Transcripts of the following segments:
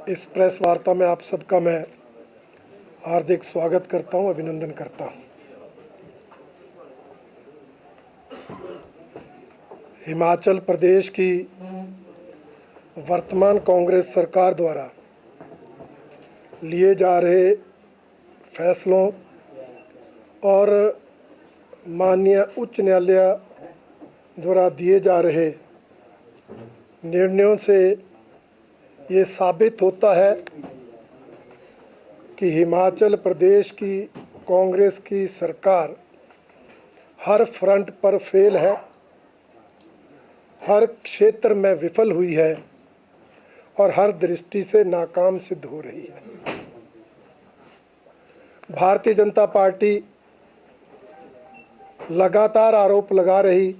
इस प्रेस वार्ता में आप सबका मैं हार्दिक स्वागत करता हूं, अभिनंदन करता हूं। हिमाचल प्रदेश की वर्तमान कांग्रेस सरकार द्वारा लिए जा रहे फैसलों और माननीय उच्च न्यायालय द्वारा दिए जा रहे निर्णयों से ये साबित होता है कि हिमाचल प्रदेश की कांग्रेस की सरकार हर फ्रंट पर फेल है, हर क्षेत्र में विफल हुई है और हर दृष्टि से नाकाम सिद्ध हो रही है। भारतीय जनता पार्टी लगातार आरोप लगा रही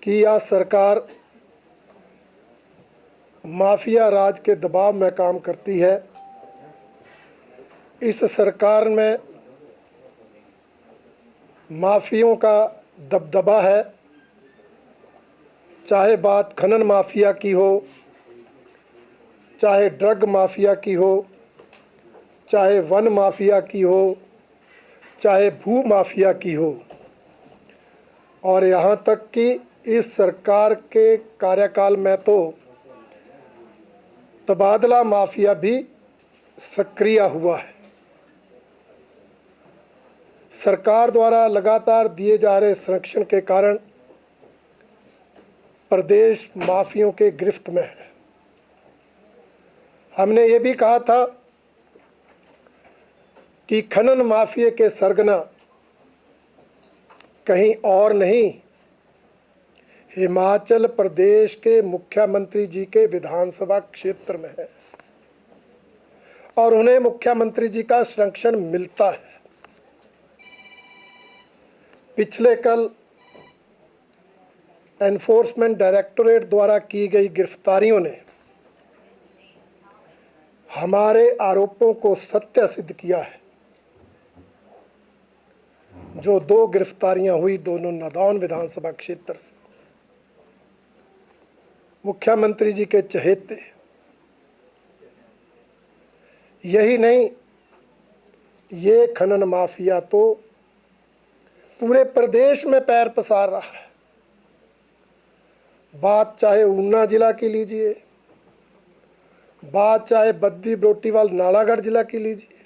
कि यह सरकार माफिया राज के दबाव में काम करती है। इस सरकार में माफियों का दबदबा है, चाहे बात खनन माफिया की हो, चाहे ड्रग माफिया की हो, चाहे वन माफिया की हो, चाहे भू माफिया की हो, और यहाँ तक कि इस सरकार के कार्यकाल में तो तबादला माफिया भी सक्रिय हुआ है। सरकार द्वारा लगातार दिए जा रहे संरक्षण के कारण प्रदेश माफियों के गिरफ्त में है। हमने ये भी कहा था कि खनन माफिया के सरगना कहीं और नहीं, हिमाचल प्रदेश के मुख्यमंत्री जी के विधानसभा क्षेत्र में है और उन्हें मुख्यमंत्री जी का संरक्षण मिलता है। पिछले कल एनफोर्समेंट डायरेक्टोरेट द्वारा की गई गिरफ्तारियों ने हमारे आरोपों को सत्य सिद्ध किया है। जो 2 गिरफ्तारियां हुई, दोनों नादौन विधानसभा क्षेत्र से, मुख्यमंत्री जी के चहेते। यही नहीं, ये खनन माफिया तो पूरे प्रदेश में पैर पसार रहा है। बात चाहे ऊना जिला की लीजिए, बात चाहे बद्दी बरोटीवाल नालागढ़ जिला की लीजिए,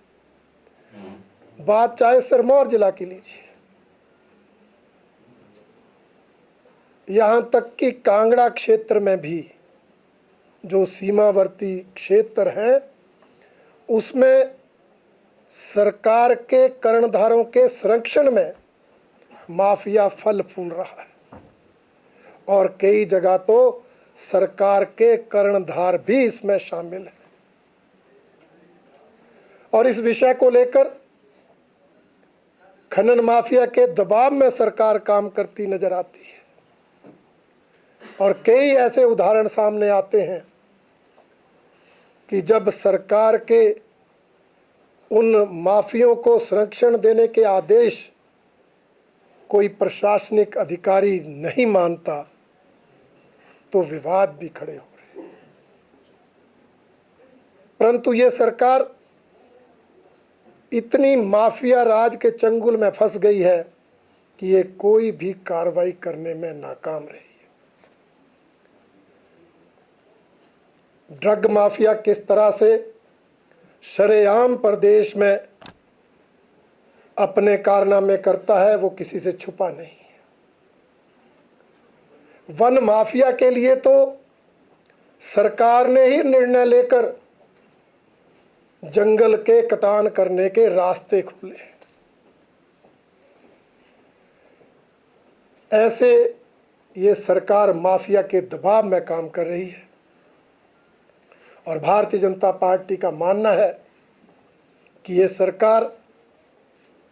बात चाहे सिरमौर जिला की लीजिए, यहाँ तक कि कांगड़ा क्षेत्र में भी जो सीमावर्ती क्षेत्र है उसमें सरकार के कर्णधारों के संरक्षण में माफिया फल फूल रहा है और कई जगह तो सरकार के कर्णधार भी इसमें शामिल हैं। और इस विषय को लेकर खनन माफिया के दबाव में सरकार काम करती नजर आती है और कई ऐसे उदाहरण सामने आते हैं कि जब सरकार के उन माफियों को संरक्षण देने के आदेश कोई प्रशासनिक अधिकारी नहीं मानता तो विवाद भी खड़े हो रहे हैं। परंतु ये सरकार इतनी माफिया राज के चंगुल में फंस गई है कि ये कोई भी कार्रवाई करने में नाकाम रही है। ड्रग माफिया किस तरह से शरेआम प्रदेश में अपने कारनामे करता है वो किसी से छुपा नहीं है। वन माफिया के लिए तो सरकार ने ही निर्णय लेकर जंगल के कटान करने के रास्ते खोले हैं। ऐसे ये सरकार माफिया के दबाव में काम कर रही है और भारतीय जनता पार्टी का मानना है कि ये सरकार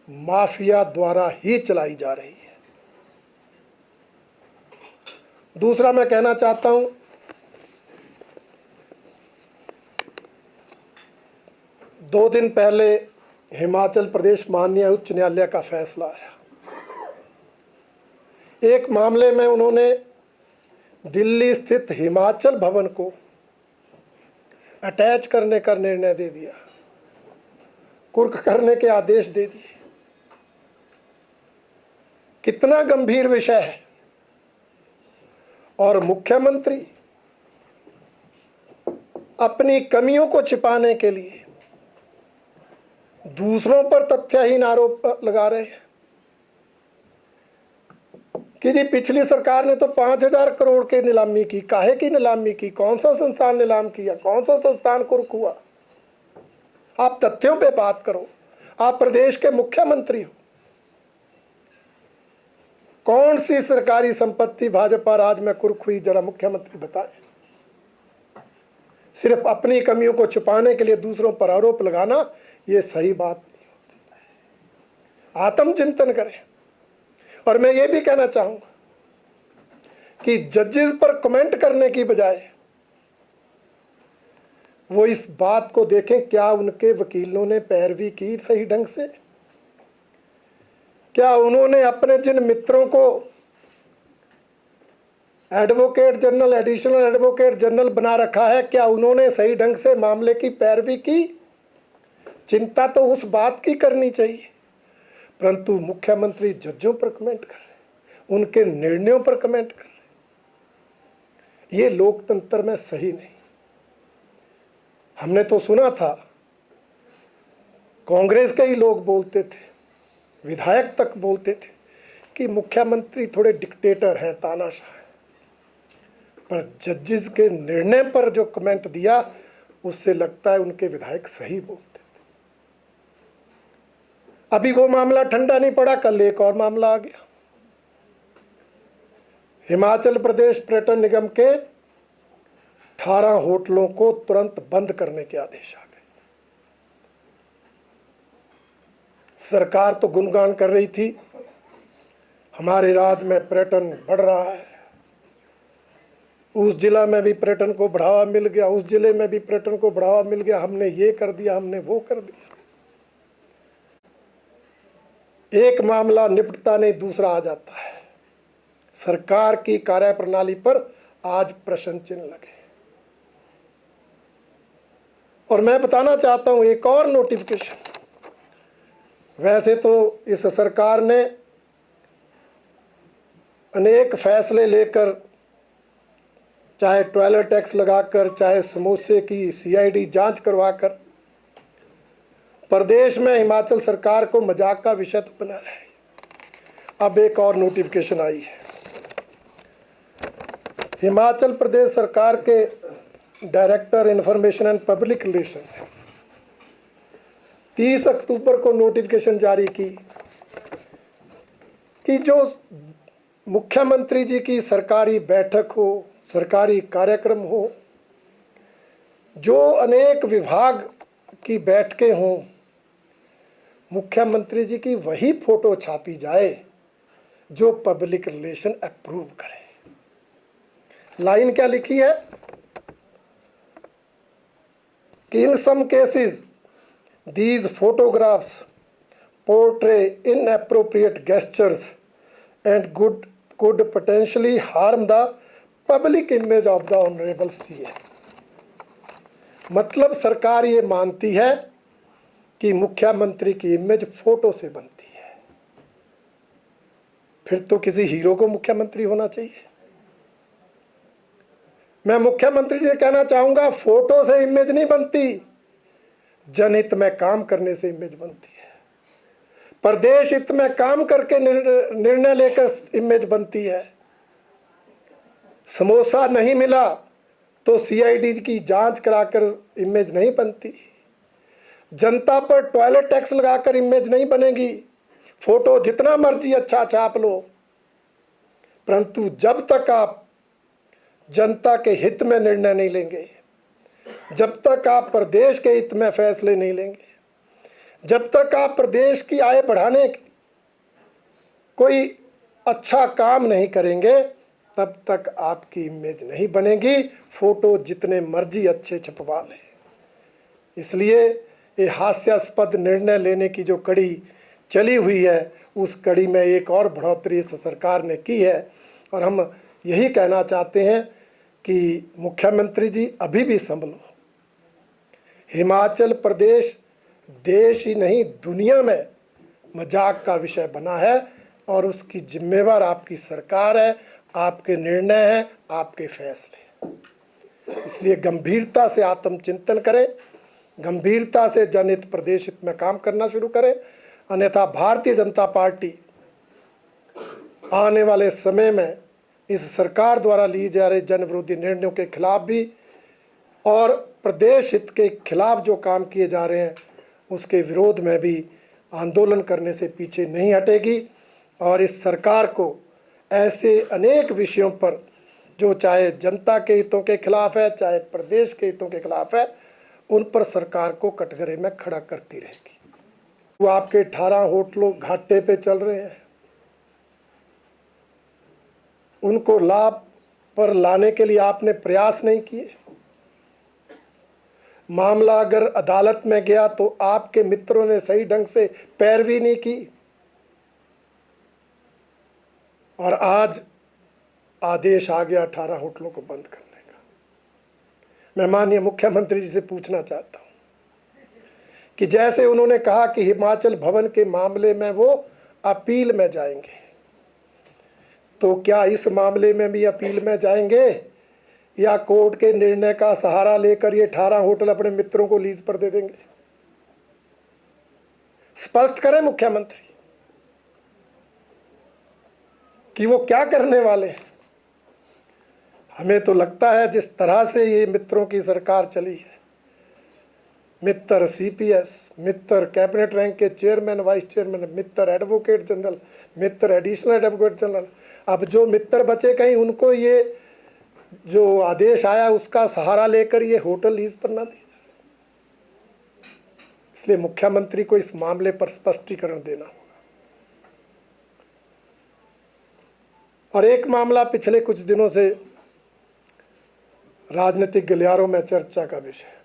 माफिया द्वारा ही चलाई जा रही है। दूसरा मैं कहना चाहता हूं, 2 दिन पहले हिमाचल प्रदेश माननीय उच्च न्यायालय का फैसला आया। एक मामले में उन्होंने दिल्ली स्थित हिमाचल भवन को अटैच करने का निर्णय दे दिया, कुर्क करने के आदेश दे दिए। कितना गंभीर विषय है। और मुख्यमंत्री अपनी कमियों को छिपाने के लिए दूसरों पर तथ्यहीन आरोप लगा रहे हैं कि जी पिछली सरकार ने तो 5,000 करोड़ की नीलामी की। काहे की नीलामी की? कौन सा संस्थान नीलाम किया? कौन सा संस्थान कुर्क हुआ? आप तथ्यों पे बात करो। आप प्रदेश के मुख्यमंत्री हो। कौन सी सरकारी संपत्ति भाजपा राज में कुर्क हुई, जरा मुख्यमंत्री बताएं। सिर्फ अपनी कमियों को छुपाने के लिए दूसरों पर आरोप लगाना, यह सही बात नहीं होती। आत्मचिंतन करें। और मैं ये भी कहना चाहूंगा कि जजेस पर कमेंट करने की बजाय वो इस बात को देखें, क्या उनके वकीलों ने पैरवी की सही ढंग से? क्या उन्होंने अपने जिन मित्रों को advocate general, additional advocate general बना रखा है, क्या उन्होंने सही ढंग से मामले की पैरवी की? चिंता तो उस बात की करनी चाहिए। परंतु मुख्यमंत्री जजों पर कमेंट कर रहे, उनके निर्णयों पर कमेंट कर रहे। ये लोकतंत्र में सही नहीं। हमने तो सुना था, कांग्रेस के ही लोग बोलते थे, विधायक तक बोलते थे कि मुख्यमंत्री थोड़े डिक्टेटर हैं, तानाशाह हैं। पर जजेस के निर्णय पर जो कमेंट दिया, उससे लगता है उनके विधायक सही बोलते थे। अभी वो मामला ठंडा नहीं पड़ा, कल एक और मामला आ गया। हिमाचल प्रदेश पर्यटन निगम के 18 होटलों को तुरंत बंद करने के आदेश आ गए। सरकार तो गुणगान कर रही थी, हमारे राज्य में पर्यटन बढ़ रहा है, उस जिला में भी पर्यटन को बढ़ावा मिल गया, उस जिले में भी पर्यटन को बढ़ावा मिल गया, हमने ये कर दिया, हमने वो कर दिया। एक मामला निपटता नहीं, दूसरा आ जाता है। सरकार की कार्यप्रणाली पर आज प्रश्न चिन्ह लगे। और मैं बताना चाहता हूं एक और नोटिफिकेशन। वैसे तो इस सरकार ने अनेक फैसले लेकर, चाहे टॉयलेट टैक्स लगाकर, चाहे समोसे की सीआईडी जांच करवाकर, प्रदेश में हिमाचल सरकार को मजाक का विषय तो बनाया है। अब एक और नोटिफिकेशन आई है। हिमाचल प्रदेश सरकार के director information and public relation 30 अक्टूबर को नोटिफिकेशन जारी की कि जो मुख्यमंत्री जी की सरकारी बैठक हो, सरकारी कार्यक्रम हो, जो अनेक विभाग की बैठकें हों, मुख्यमंत्री जी की वही फोटो छापी जाए जो पब्लिक रिलेशन अप्रूव करे। लाइन क्या लिखी है कि in some cases these photographs portray inappropriate gestures and could potentially harm the public image of the honorable CM। मतलब सरकार ये मानती है कि मुख्यमंत्री की इमेज फोटो से बनती है। फिर तो किसी हीरो को मुख्यमंत्री होना चाहिए। मैं मुख्यमंत्री से कहना चाहूंगा, फोटो से इमेज नहीं बनती, जनहित में काम करने से इमेज बनती है। प्रदेश हित में काम करके निर्णय लेकर इमेज बनती है। समोसा नहीं मिला तो सीआईडी की जांच कराकर इमेज नहीं बनती। जनता पर टॉयलेट टैक्स लगाकर इमेज नहीं बनेगी। फोटो जितना मर्जी अच्छा छाप लो, परंतु जब तक आप जनता के हित में निर्णय नहीं लेंगे, जब तक आप प्रदेश के हित में फैसले नहीं लेंगे, जब तक आप प्रदेश की आय बढ़ाने कोई अच्छा काम नहीं करेंगे, तब तक आपकी इमेज नहीं बनेगी। फोटो जितने मर्जी अच्छे छपवा लें। इसलिए ये हास्यास्पद निर्णय लेने की जो कड़ी चली हुई है, उस कड़ी में एक और बढ़ोतरी इस सरकार ने की है। और हम यही कहना चाहते हैं कि मुख्यमंत्री जी अभी भी संभलो। हिमाचल प्रदेश देश ही नहीं दुनिया में मजाक का विषय बना है और उसकी जिम्मेवार आपकी सरकार है, आपके निर्णय हैं, आपके फैसले हैं। इसलिए गंभीरता से आत्मचिंतन करें, गंभीरता से जनहित प्रदेश हित में काम करना शुरू करें, अन्यथा भारतीय जनता पार्टी आने वाले समय में इस सरकार द्वारा ली जा रही जन विरोधी निर्णयों के खिलाफ भी और प्रदेश हित के खिलाफ जो काम किए जा रहे हैं उसके विरोध में भी आंदोलन करने से पीछे नहीं हटेगी। और इस सरकार को ऐसे अनेक विषयों पर जो चाहे जनता के हितों के खिलाफ है, चाहे प्रदेश के हितों के खिलाफ है, उन पर सरकार को कटघरे में खड़ा करती रहेगी। वो आपके 18 होटलों घाटे पे चल रहे हैं, उनको लाभ पर लाने के लिए आपने प्रयास नहीं किए। मामला अगर अदालत में गया तो आपके मित्रों ने सही ढंग से पैरवी नहीं की और आज आदेश आ गया 18 होटलों को बंद करने का। मैं माननीय मुख्यमंत्री जी से पूछना चाहता हूं कि जैसे उन्होंने कहा कि हिमाचल भवन के मामले में वो अपील में जाएंगे, तो क्या इस मामले में भी अपील में जाएंगे या कोर्ट के निर्णय का सहारा लेकर ये 18 होटल अपने मित्रों को लीज पर दे देंगे? स्पष्ट करें मुख्यमंत्री कि वो क्या करने वाले हैं। हमें तो लगता है जिस तरह से ये मित्रों की सरकार चली है, मित्र सीपीएस, मित्र कैबिनेट रैंक के चेयरमैन, वाइस चेयरमैन, मित्र एडवोकेट जनरल, मित्र एडिशनल एडवोकेट जनरल, अब जो मित्र बचे कहीं उनको ये जो आदेश आया उसका सहारा लेकर ये होटल लीज पर ना दिया। इसलिए मुख्यमंत्री को इस मामले पर स्पष्टीकरण देना होगा। और एक मामला पिछले कुछ दिनों से राजनीतिक गलियारों में चर्चा का विषय।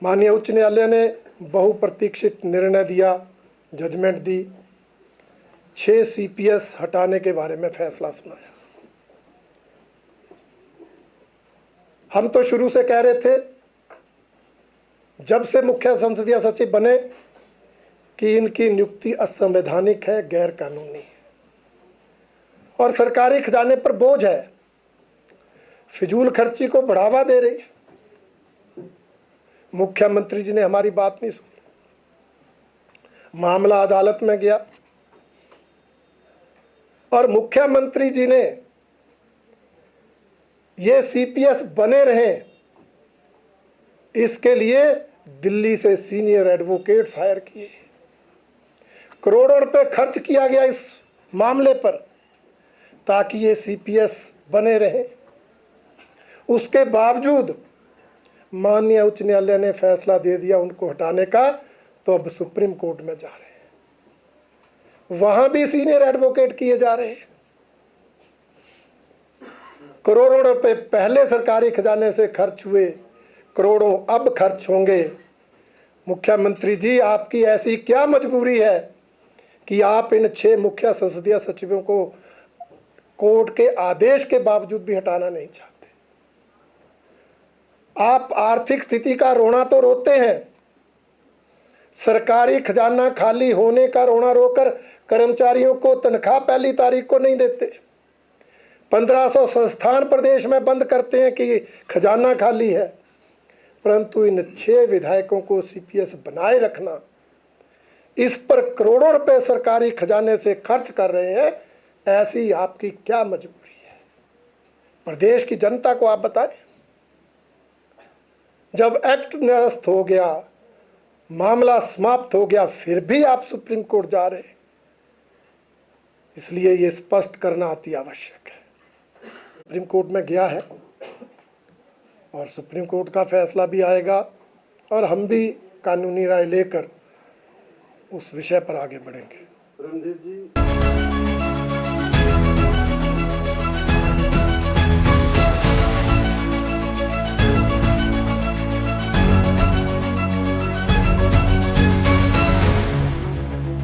माननीय उच्च न्यायालय ने बहुप्रतीक्षित निर्णय दिया, जजमेंट दी, 6 सीपीएस हटाने के बारे में फैसला सुनाया। हम तो शुरू से कह रहे थे, जब से मुख्य संसदीय सचिव बने, कि इनकी नियुक्ति असंवैधानिक है, गैर कानूनी है और सरकारी खजाने पर बोझ है, फिजूल खर्ची को बढ़ावा दे रही है। मुख्यमंत्री जी ने हमारी बात नहीं सुनी, मामला अदालत में गया और मुख्यमंत्री जी ने ये सीपीएस बने रहें इसके लिए दिल्ली से सीनियर एडवोकेट्स हायर किए। करोड़ों रुपए खर्च किया गया इस मामले पर ताकि ये सीपीएस बने रहे। उसके बावजूद माननीय उच्च न्यायालय ने फैसला दे दिया उनको हटाने का, तो अब सुप्रीम कोर्ट में जा रहे हैं, वहां भी सीनियर एडवोकेट किए जा रहे हैं। करोड़ों रुपए पहले सरकारी खजाने से खर्च हुए, करोड़ों अब खर्च होंगे। मुख्यमंत्री जी, आपकी ऐसी क्या मजबूरी है कि आप इन 6 मुख्य संसदीय सचिवों को कोर्ट के आदेश के बावजूद भी हटाना नहीं चाहते? आप आर्थिक स्थिति का रोना तो रोते हैं, सरकारी खजाना खाली होने का रोना रोकर कर्मचारियों को तनख्वाह पहली तारीख को नहीं देते, 1500 संस्थान प्रदेश में बंद करते हैं कि खजाना खाली है, परंतु इन 6 विधायकों को सीपीएस बनाए रखना, इस पर करोड़ों रुपए सरकारी खजाने से खर्च कर रहे हैं। ऐसी आपकी क्या मजबूरी है? प्रदेश की जनता को आप बताएं। जब एक्ट निरस्त हो गया, मामला समाप्त हो गया, फिर भी आप सुप्रीम कोर्ट जा रहे हैं। इसलिए ये स्पष्ट करना अति आवश्यक है। सुप्रीम कोर्ट में गया है और सुप्रीम कोर्ट का फैसला भी आएगा और हम भी कानूनी राय लेकर उस विषय पर आगे बढ़ेंगे। रणधीर जी